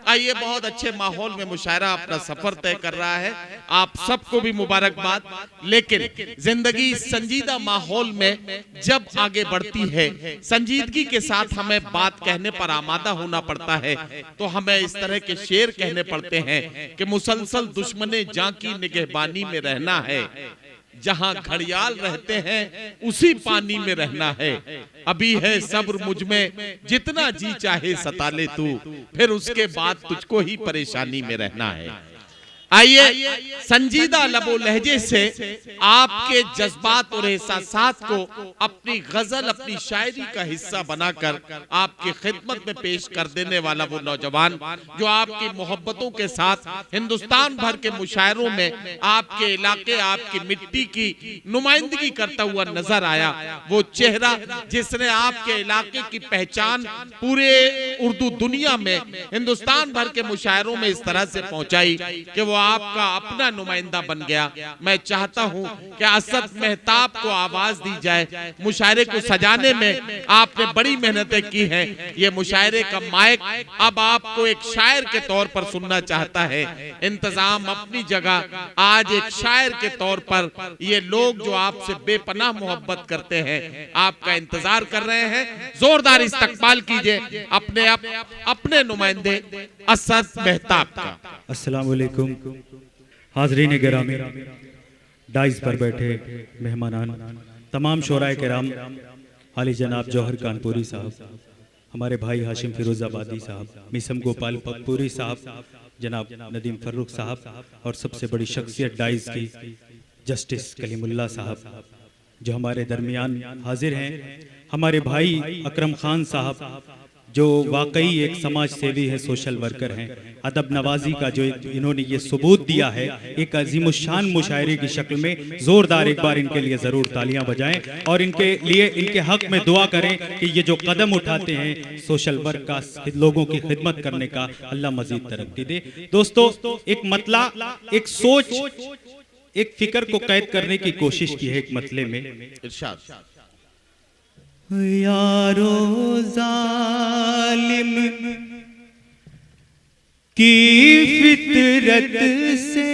आइए, बहुत अच्छे माहौल में मुशायरा अपना सफर तय कर रहा है, आप सबको भी मुबारकबाद। लेकिन जिंदगी संजीदा माहौल में जब आगे बढ़ती है, संजीदगी के साथ हमें बात कहने पर आमादा होना पड़ता है, तो हमें इस तरह के शेर कहने पड़ते हैं कि मुसलसल दुश्मने जां की निगहबानी में रहना है, जहां घड़ियाल रहते हैं उसी पानी में रहना है। अभी है सब्र मुझ में, जितना जी चाहे सता ले तू, फिर उसके बाद तुझको ही परेशानी में रहना है। आइए, संजीदा लबो लहजे से आपके जज्बात और एहसासात को अपनी गजल, अपनी शायरी का हिस्सा बनाकर आपकी खिदमत में पेश कर देने वाला वो नौजवान जो आपकी मोहब्बतों के साथ हिंदुस्तान भर के मुशायरों में आपके इलाके, आपकी मिट्टी की नुमाइंदगी करता हुआ नजर आया, वो चेहरा जिसने आपके इलाके की पहचान पूरे उर्दू दुनिया में, हिंदुस्तान भर के मुशायरों में इस तरह से पहुंचाई कि वो आपका अपना नुमाइंदा बन गया। मैं चाहता हूं कि असद मेहताब को आवाज दी जाए। मुशायरे को सजाने में आपने बड़ी मेहनतें की हैं। ये मुशायरे का माइक अब आपको एक शायर के तौर पर सुनना चाहता है। इंतजाम अपनी जगह, आज एक शायर के तौर पर ये लोग जो आपसे बेपनाह मोहब्बत करते हैं आपका इंतजार कर रहे हैं। जोरदार इस्तकबाल कीजिए अपने नुमाइंदे असद मेहताब का। अस्सलाम वालेकुम हाज़रीन गिरामी, डाइस पर बैठे मेहमानान, तमाम शोराए किराम, आली जनाब जौहर कानपुरी साहब, हमारे भाई हाशिम फिरोजाबादी साहब, मिसम गोपाल पप्पूरी साहब, जनाब नदीम फर्रुख साहब, और सबसे बड़ी शख्सियत डाइस की जस्टिस कलीमुल्लाह साहब जो हमारे दरमियान हाजिर हैं, हमारे भाई अकरम खान साहब जो वाकई एक समाज सेवी है, सोशल वर्कर हैं, अदब नवाजी का जो इन्होंने ये सबूत दिया है एक अजीमुशान मुशायरे की शक्ल में। जोरदार एक बार इनके लिए ज़रूर तालियां बजाएं और इनके लिए, इनके हक में दुआ करें कि ये जो कदम उठाते हैं सोशल वर्क का, लोगों की खिदमत करने का, अल्लाह मजीद तरक्की दे। दोस्तों, एक मतला, एक सोच, एक फिक्र को कैद करने की कोशिश की है एक मतले में। इरशाद। यारो जालिम की फितरत से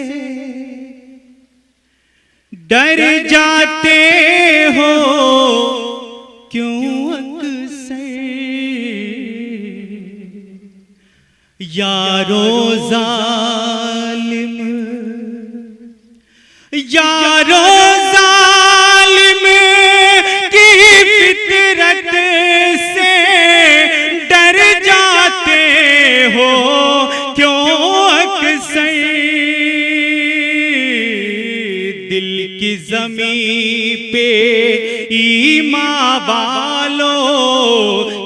डर जाते हो क्यों अक्सर, यारो जालिम, यारो जालिम की फितरत से डर जाते हो क्यों अक्सर, दिल की ज़मीं पे ईमान वालो,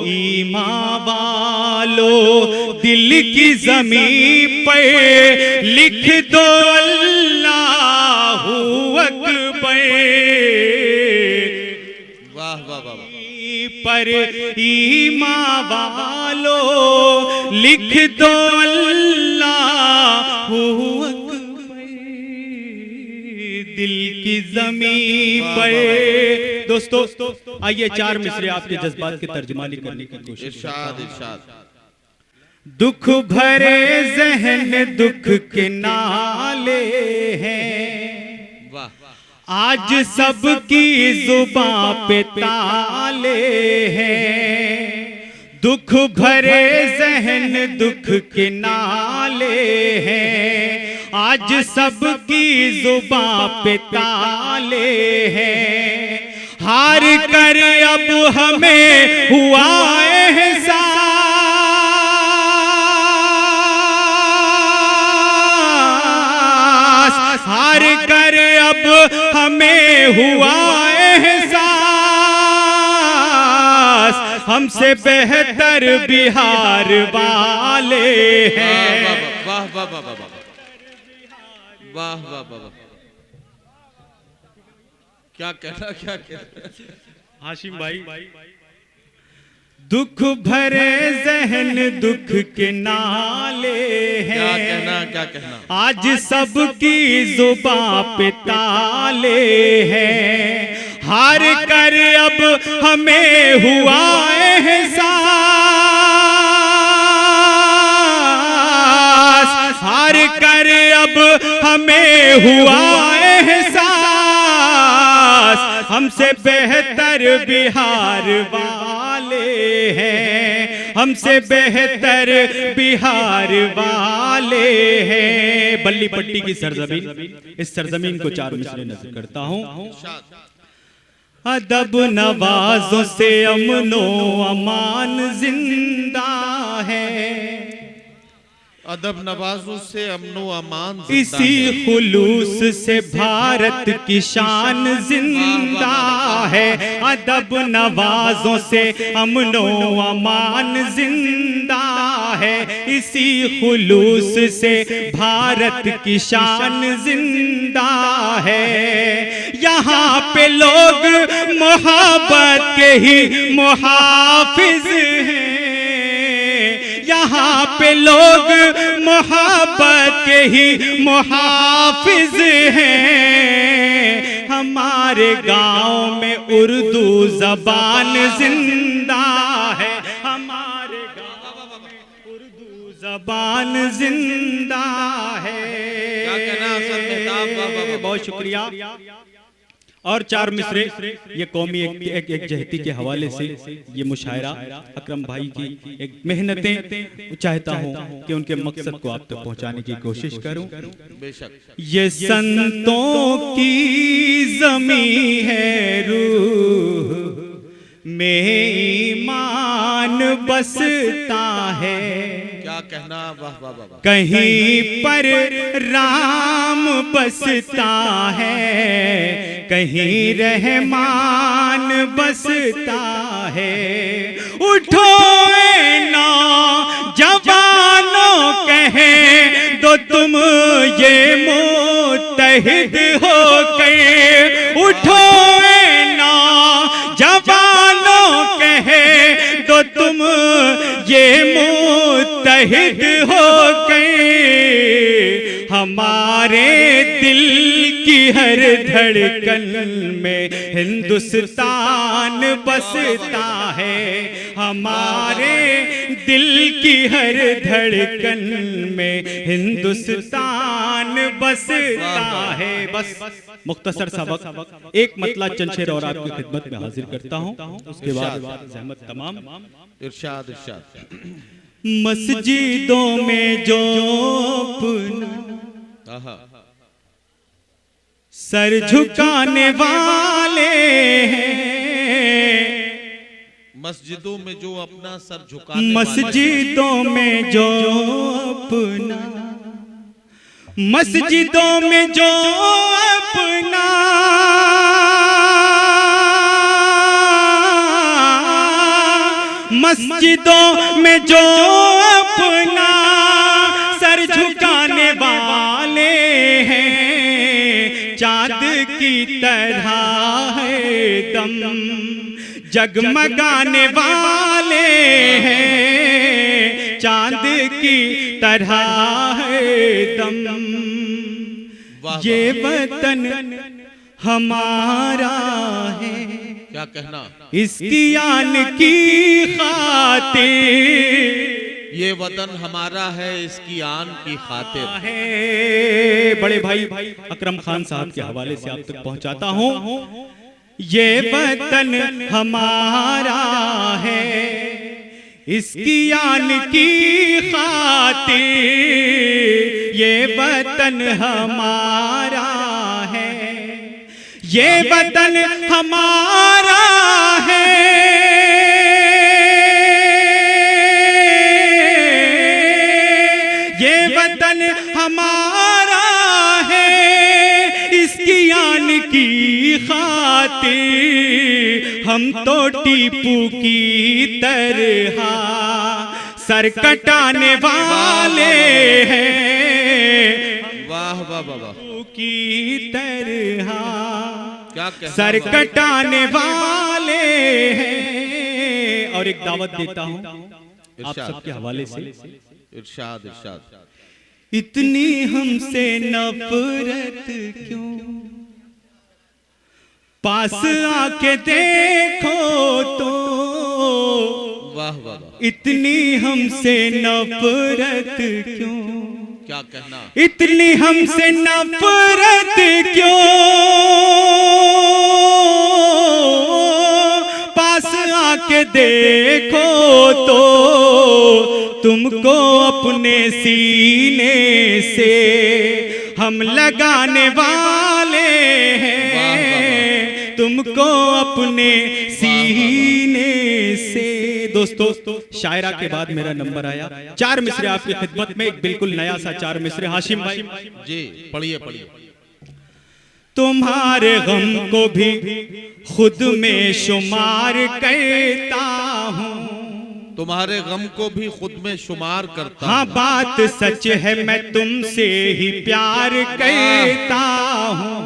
ईमान वालो, दिल की ज़मीं पे लिख दो अल्लाहू अकबर, वाह वाह वाह। पर ईमान वालो लिख दो अल्लाहू अकबर, दिल की ज़मीं पर। दोस्तों, आइए चार मिसरे आपके जज्बात की तर्जुमानी करने की कोशिश। इरशाद इरशाद। दुख भरे जहन दुख के नाले हैं, वाह। आज सबकी जुबां पे ताले हैं, दुख भरे जहन दुख के नाले हैं, आज सबकी जुबां पे ताले हैं, हार कर अब हमें हुआ एहसास, हार कर अब हमें हुआ एहसास, हमसे बेहतर बिहार वाले हैं। वाह वाह वाह वाह वाह वाह वाह। क्या कहना, क्या कहना हाशिम भाई। दुख भरे जहन दुख के नाले हैं, क्या कहना, क्या कहना। आज सबकी जुबां पे ताले हैं, हार कर अब हमें हुआ एहसास, हार कर अब हमें हुआ एहसास, हमसे बेहतर बिहार वाले हैं, हमसे बेहतर बिहार वाले हैं। बल्ली पट्टी की सरजमीन, इस सरजमीन को चार मिसरे नजर करता हूं। अदब नवाजों से अमनो अमान जिंदा है, अदब नवाजों से अमनो अमान इसी खुलूस से भारत की शान जिंदा है। अदब नवाजों से अमनो अमान जिंदा है, इसी खुलूस से भारत की शान जिंदा है। यहाँ पे लोग मोहब्बत के ही मुहाफिज हैं, यहाँ पे लोग मोहब्बत के ही मुहाफिज हैं। हमारे गांव में उर्दू जबान जिंदा है, हमारे गांव में उर्दू जबान जिंदा है। क्या कहना सर मेहताब? बहुत शुक्रिया। और चार मिसरे ये कौमी एक जहती के हवाले से ये मुशायरा अकरम भाई की एक मेहनतें चाहता हूँ कि उनके मकसद को आप तक पहुँचाने की कोशिश करूँ। बेशक ये संतों की ज़मीं है, रूह में ईमान बसता है। क्या कहना? वाह वाह वाह। कहीं पर राम बसता है, कहीं रहमान बसता है। उठो ना जवानों कहे दो तुम ये मुत्तहिद हो गए। उठो ना जवानों कहे दो तुम ये मुत्तहिद हो गए। हमारे दिल की हर धड़कन में हिंदुस्तान बसता है, हमारे दिल की हर धड़कन में हिंदुस्तान बसता है। बस मुख्तसर सबक एक मतला चंद शेर और आपकी खिदमत में हाजिर करता हूँ, उसके बाद ज़हमत तमाम। इरशाद इरशाद। मस्जिदों में जो अपना सर झुकाने वाले हैं, मस्जिदों में जो अपना सर झुकाने, मस्जिदों में जो अपना, मस्जिदों में जो अपना मस्जिदों में जो अपना सर झुकाने वाले हैं, चाँद की तरह है दम जगमगाने वाले हैं, चाँद की तरह है दम। ये वतन हमारा है, क्या कहना? इसकी आन की खातिर, ये वतन हमारा है, इसकी आन की खातिर है। बड़े भाई अकरम खान साहब के हवाले से आप तक पहुंचाता हूं। ये वतन हमारा है, इसकी आन की खातिर, ये वतन हमारा है, ये वतन हमारा है, ये वतन हमारा है, इसकी आन की खातिर हम तो टीपू की तरह सर कटाने वाले हैं। वाह वाह वाह वाह। की तरह क्या कहना? सर कटाने वाले हैं। और एक दावत देता हूं आप सबके हवाले से। इरशाद इरशाद। इतनी हमसे नफरत क्यों, पास आके देखो तो। वाह वाह वाह। इतनी हमसे नफरत क्यों, क्या कहना? इतनी हमसे नफरत क्यों, पास आके देखो तो तुमको अपने सीने से हम लगाने वाले हैं, तुमको अपने सीने से। दोस्तों, शायरा के बाद मेरा नंबर आया। 4 मिसरे आपकी खिदमत में, एक बिल्कुल नया सा 4 मिसरे। हाशिम भाई जी पढ़िए पढ़िए। तुम्हारे गम को भी खुद में शुमार करता हूँ, तुम्हारे गम को भी खुद में शुमार करता हाँ बात सच है, मैं तुमसे ही प्यार करता हूँ।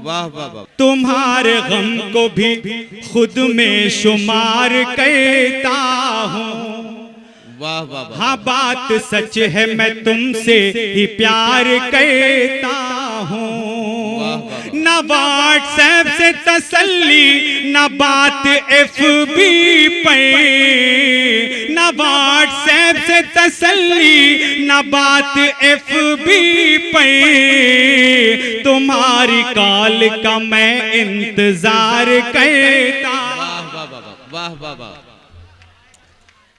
वाह वाह वाह। तुम्हारे गम को भी खुद में शुमार करता हूँ, वाह वाह वाह। हाँ बात सच है, मैं तुमसे ही प्यार करता हूँ। न व्हाट्सएप से तसल्ली, न बात एफबी पे, न व्हाट्सएप से तसल्ली, न बात एफबी पे, तुम्हारी कॉल का मैं इंतजार करता। वाह वाह वाह वाह वाह वाह।